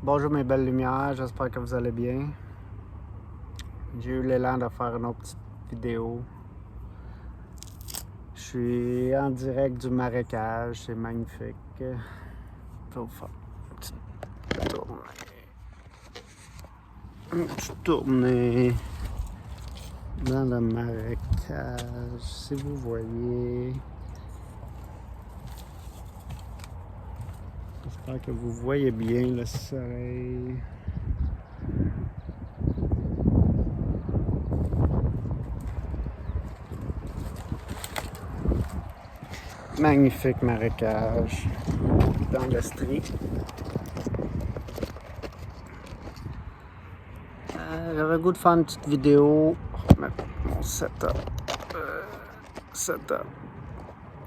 Bonjour mes belles lumières, j'espère que vous allez bien. J'ai eu l'élan de faire une autre petite vidéo. Je suis en direct du marécage, c'est magnifique. Je vais vous faire une petite tournée dans le marécage, si vous voyez. J'espère que vous voyez bien le soleil. Magnifique marécage dans l'Estrie. J'avais le goût de faire une petite vidéo. Remettre mon setup.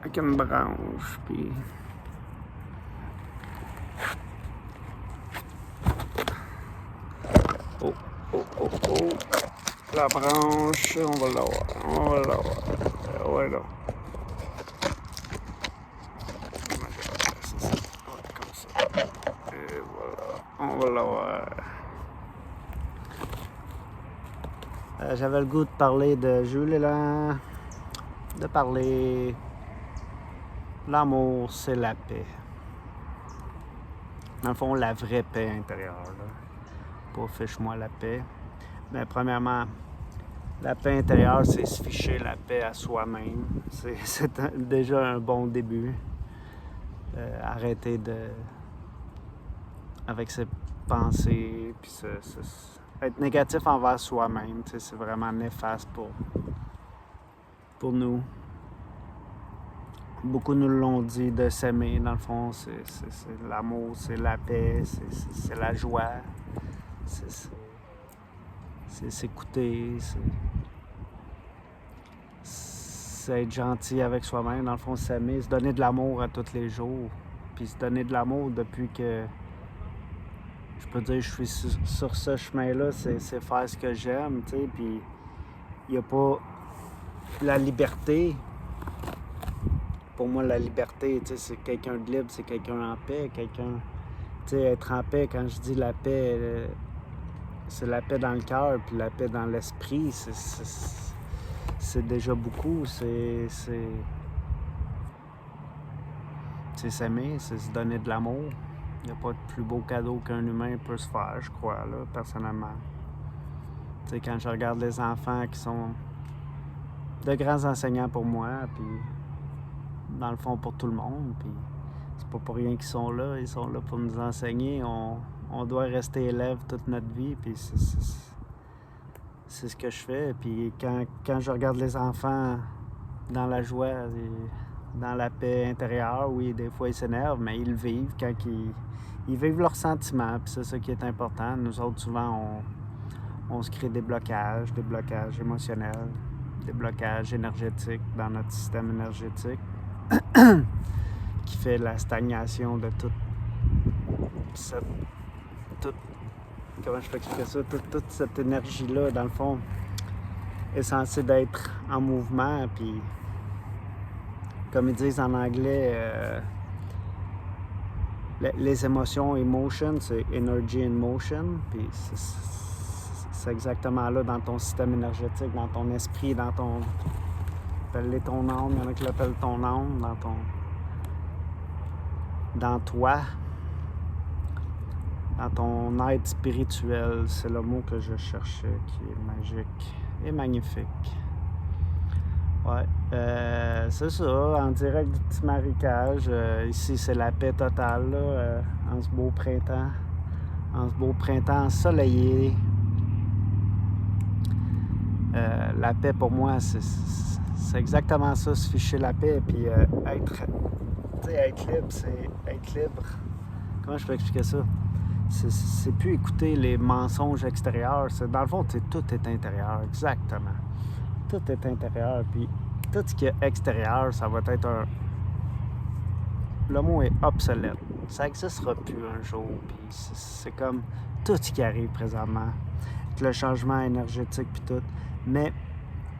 Avec une branche. Puis oh. La branche, on va l'avoir. Ouais, là. Comme ça. Et voilà, on va l'avoir. J'avais le goût de parler de Jules Élan, de parler l'amour, c'est la paix. Dans le fond, la vraie paix intérieure. Là. Pas fiche-moi la paix. Mais premièrement, la paix intérieure, c'est se ficher la paix à soi-même. C'est déjà un bon début. Arrêter avec ses pensées, puis être négatif envers soi-même, c'est vraiment néfaste pour nous. Beaucoup nous l'ont dit de s'aimer, dans le fond, c'est l'amour, c'est la paix, c'est la joie, c'est s'écouter, c'est être gentil avec soi-même, dans le fond, s'aimer, se donner de l'amour à tous les jours, puis se donner de l'amour depuis que je peux dire je suis sur ce chemin-là, c'est faire ce que j'aime, tu sais, puis il n'y a pas la liberté. Pour moi, la liberté, tu sais, c'est quelqu'un de libre, c'est quelqu'un en paix, tu sais, être en paix, quand je dis la paix, c'est la paix dans le cœur, puis la paix dans l'esprit, c'est déjà beaucoup, c'est s'aimer, c'est se donner de l'amour. Il n'y a pas de plus beau cadeau qu'un humain peut se faire, je crois, là, personnellement. Tu sais, quand je regarde les enfants qui sont de grands enseignants pour moi, puis dans le fond pour tout le monde, puis c'est pas pour rien qu'ils sont là, ils sont là pour nous enseigner. On doit rester élève toute notre vie, puis c'est ce que je fais. Puis quand je regarde les enfants dans la joie, dans la paix intérieure, oui, des fois ils s'énervent, mais ils le vivent quand ils vivent leurs sentiments, puis c'est ça qui est important. Nous autres, souvent, on se crée des blocages émotionnels, des blocages énergétiques dans notre système énergétique qui fait la stagnation de toute cette énergie-là, dans le fond, est censée d'être en mouvement, puis comme ils disent en anglais, les émotions, emotion, c'est energy in motion, puis c'est exactement là dans ton système énergétique, dans ton esprit, dans ton... Appelle-les ton âme, il y en a qui l'appellent ton âme, dans toi, dans ton être spirituel, c'est le mot que je cherchais, qui est magique et magnifique. Ouais, c'est ça, en direct du petit marécage. Ici, c'est la paix totale, là, en ce beau printemps ensoleillé. La paix, pour moi, c'est exactement ça, se ficher la paix, puis être libre, c'est être libre. Comment je peux expliquer ça? C'est plus écouter les mensonges extérieurs. Dans le fond, tout est intérieur, exactement. Tout est intérieur, puis tout ce qui est extérieur, ça va être le mot est obsolète. Ça n'existera plus un jour, puis c'est comme tout ce qui arrive présentement, avec le changement énergétique, puis tout. Mais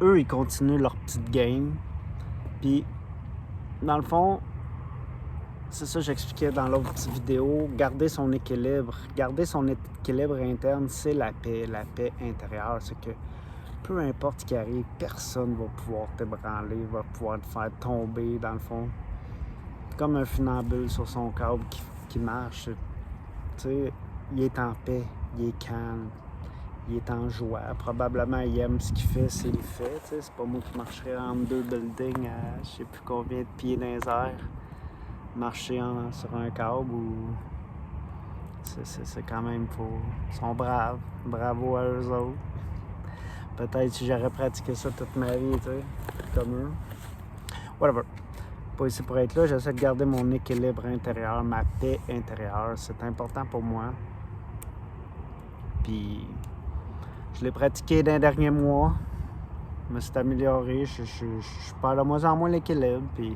eux, ils continuent leur petite game, puis dans le fond, c'est ça que j'expliquais dans l'autre petite vidéo, garder son équilibre. Garder son équilibre interne, c'est la paix intérieure. C'est que peu importe ce qui arrive, personne ne va pouvoir t'ébranler, va pouvoir te faire tomber dans le fond. Comme un funambule sur son câble qui marche. Tu sais, il est en paix, il est calme, il est en joie. Probablement, il aime ce qu'il fait s'il le fait. Tu sais, c'est pas moi qui marcherais entre deux buildings à je sais plus combien de pieds dans les airs. Marcher sur un câble ou c'est quand même faux. Ils sont braves. Bravo à eux autres. Peut-être si j'aurais pratiqué ça toute ma vie, tu sais, comme eux. Whatever. Pas ici pour être là, j'essaie de garder mon équilibre intérieur, ma paix intérieure. C'est important pour moi. Puis je l'ai pratiqué dans les derniers mois. Je me suis amélioré. Je perds de moins en moins l'équilibre. Puis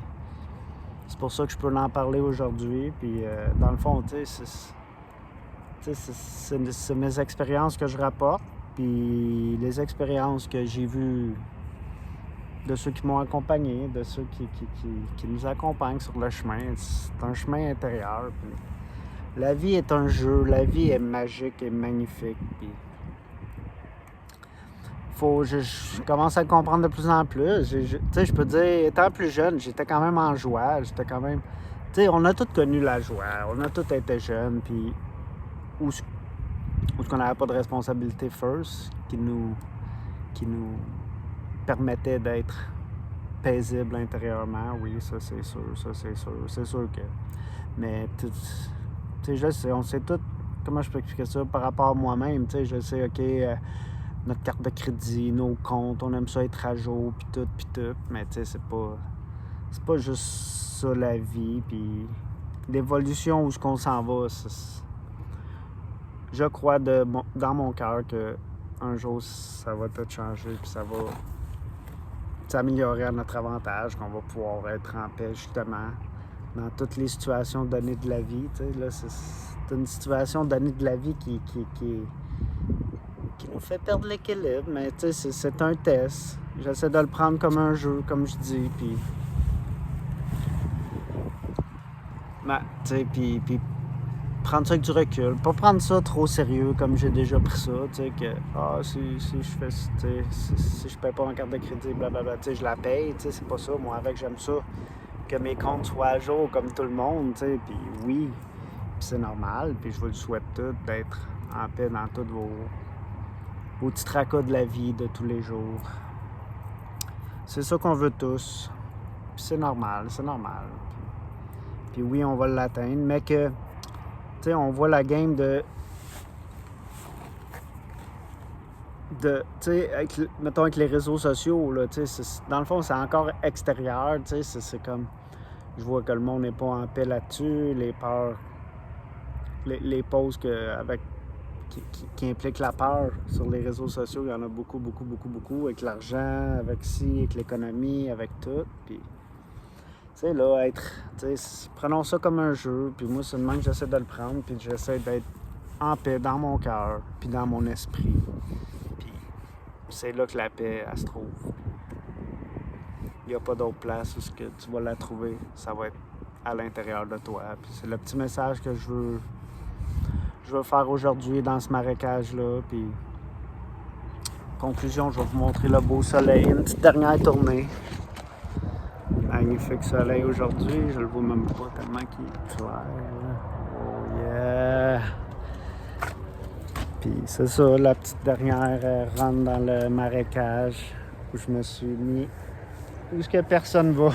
c'est pour ça que je peux en parler aujourd'hui. Puis dans le fond, tu sais, c'est mes expériences que je rapporte. Puis les expériences que j'ai vues de ceux qui m'ont accompagné, de ceux qui nous accompagnent sur le chemin. C'est un chemin intérieur. Puis la vie est un jeu. La vie est magique et magnifique. Puis je commence à le comprendre de plus en plus. Tu sais, je peux dire, étant plus jeune, j'étais quand même en joie. J'étais quand même... Tu sais, on a tous connu la joie. On a tous été jeunes. Puis où qu'on n'avait pas de responsabilité first, qui nous permettait d'être paisible intérieurement. Oui, ça c'est sûr. C'est sûr que... Mais, tu sais, je sais, on sait tout... Comment je peux expliquer ça par rapport à moi-même? Tu sais, je sais, OK... notre carte de crédit, nos comptes, on aime ça être à jour, puis tout. Mais tu sais, c'est pas juste ça la vie, puis l'évolution où ce qu'on s'en va, je crois dans mon cœur que un jour ça va tout changer, puis ça va s'améliorer à notre avantage, qu'on va pouvoir être en paix justement dans toutes les situations données de la vie. Tu sais, là, c'est une situation donnée de la vie qui nous fait perdre l'équilibre, mais tu sais, c'est un test. J'essaie de le prendre comme un jeu, comme je dis, puis... Ben, tu sais, puis prendre ça avec du recul. Pas prendre ça trop sérieux, comme j'ai déjà pris ça, tu sais, que... si je fais... Tu sais, si je paye pas ma carte de crédit, blablabla, tu sais, je la paye, tu sais, c'est pas ça. Moi, avec, j'aime ça, que mes comptes soient à jour, comme tout le monde, tu sais, puis oui, puis c'est normal, puis je vous le souhaite tout, d'être en paix dans tous vos petits tracas de la vie de tous les jours. C'est ça qu'on veut tous. Puis c'est normal. Puis oui, on va l'atteindre, mais que, tu sais, on voit la game de tu sais, mettons avec les réseaux sociaux, là, tu sais, dans le fond, c'est encore extérieur, tu sais, c'est comme, je vois que le monde n'est pas en paix là-dessus, les peurs, les pauses qui impliquent la peur sur les réseaux sociaux, il y en a beaucoup, avec l'argent, avec avec l'économie, avec tout, puis, tu sais, là, prenons ça comme un jeu, puis moi, c'est le même que j'essaie de le prendre, puis j'essaie d'être en paix dans mon cœur, puis dans mon esprit, puis c'est là que la paix, elle se trouve. Il n'y a pas d'autre place où ce que tu vas la trouver, ça va être à l'intérieur de toi, puis c'est le petit message que je veux faire aujourd'hui dans ce marécage-là. Puis, conclusion, je vais vous montrer le beau soleil. Une petite dernière tournée. Magnifique soleil aujourd'hui. Je le vois même pas tellement qu'il est clair. Oh yeah! Puis c'est ça, la petite dernière rentre dans le marécage où je me suis mis. Où est-ce que personne va?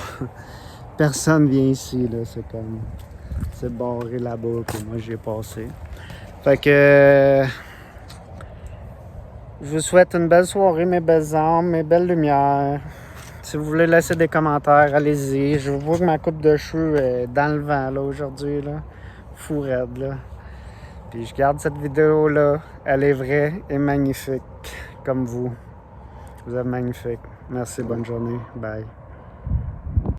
Personne vient ici, là. C'est barré là-bas, puis moi j'ai passé. Fait que je vous souhaite une belle soirée, mes belles âmes, mes belles lumières. Si vous voulez laisser des commentaires, allez-y. Je vois que ma coupe de cheveux est dans le vent là aujourd'hui, là. Fou raide, là. Puis je garde cette vidéo-là. Elle est vraie et magnifique, comme vous. Vous êtes magnifique. Merci, bonne journée. Bye.